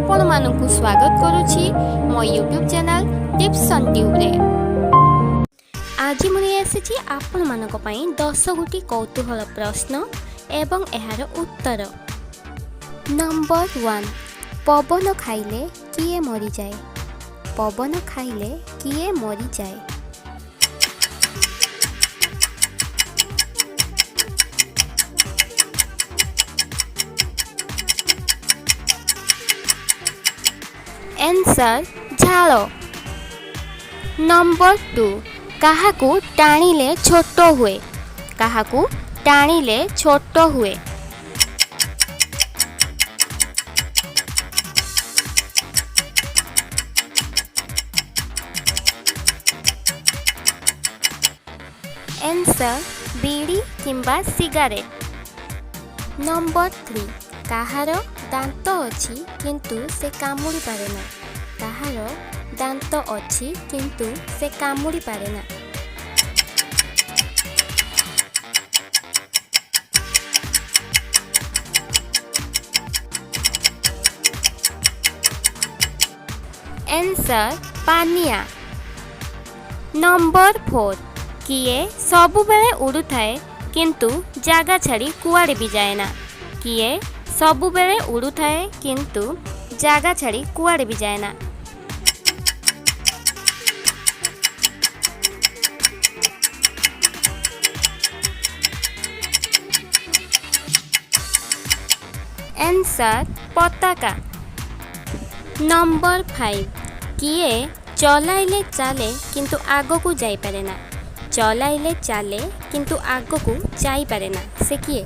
आपण मानकु स्वागत करुछि मो YouTube channel tips on tube रे। आज मुझे आसी आपण मानक पई 10 गोटी कौतूहल प्रश्न एवं एहार उत्तर। नंबर 1, पवन खाइले किए मरी जाए? पवन खाइले किए मरी जाए? आंसर झाल। नंबर 2, काहाकू टाणिले छोट हुए? काहाकू टाणिले छोट हुए? आंसर बीड़ी किंबा सिगारेट। नंबर 3, काहार दांत अच्छी किंतु से कामुड़ी पारे ना? काहार दांत अच्छी किंतु से कामुड़ी पारे ना? आंसर पानिया। नंबर 4, किए सबु बेले उड़ू थाए किंतु जागा छाड़ी कुआड़े भी जाए ना? किए सबु बेले उड़ू थाए किंतु जागा छाड़ी कुआड़े भी जाए ना? आंसर पताका। नंबर 5, किए चलाइले चाले किंतु आगो को जाई पारे ना? चलाइले चाले किंतु आगो को जाई पारे ना, से किए?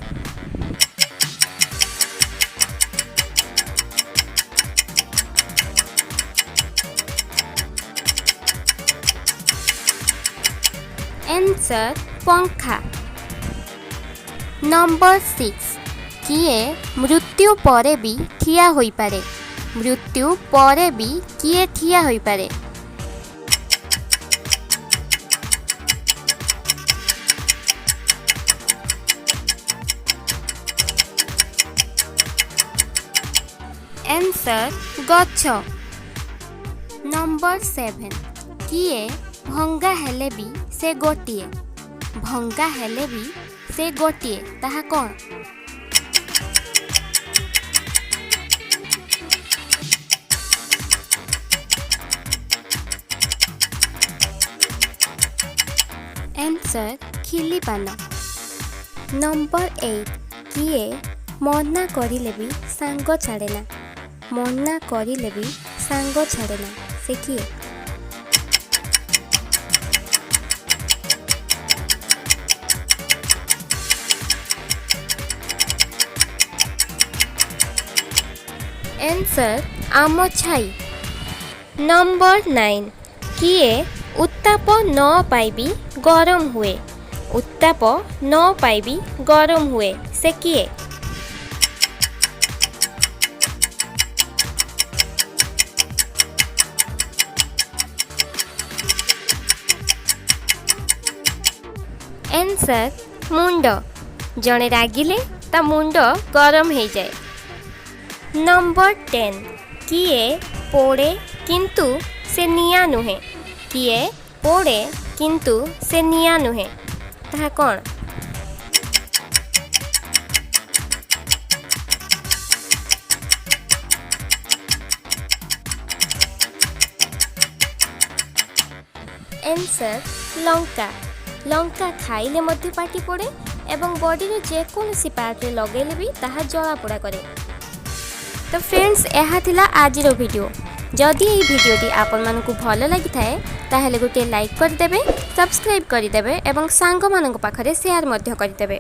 आंसर पंखा। नंबर 6, किए मृत्यु परे भी ठिया होई पारे? मृत्यु परे भी किए ठिया होई पारे? आंसर गछ। नंबर 7, किए भंगा हेले भी से गोटिए? भंगा हेले भी से गोटिए, ताहा कौन? आंसर खिली पान। नंबर 8, किए मना करिले भी सांग छाड़े ना? मना करिले भी सांग छाड़े ना, से किए? आंसर आम छाई। नंबर 9, किए उत्ताप न पाइबी गरम हुए? उत्ताप न पाइबी गरम हुए, से किए? आंसर मुंड। जड़े रागिले ता मुंड गरम हो जाए। नंबर 10, किए पोड़े किंतु से निया नुहे? किए पोड़े किंतु से निया नुहे, ताहा कौन? आंसर लंका। लंका खाइले मध्य पाटी पड़े एवं बॉडी रे जेकोसी पार्ट रे लगेले भी ताहा जला पोड़ा करे। तो फ्रेंड्स, यह थिला आजिर वीडियो। जदि ये वीडियोटी आपण मानकु भल लगी थाए ताहेले गोटे लाइक करदेबे, सब्सक्राइब करदेबे एवं सांग मानक पाखरे शेयर मध्य करदेबे।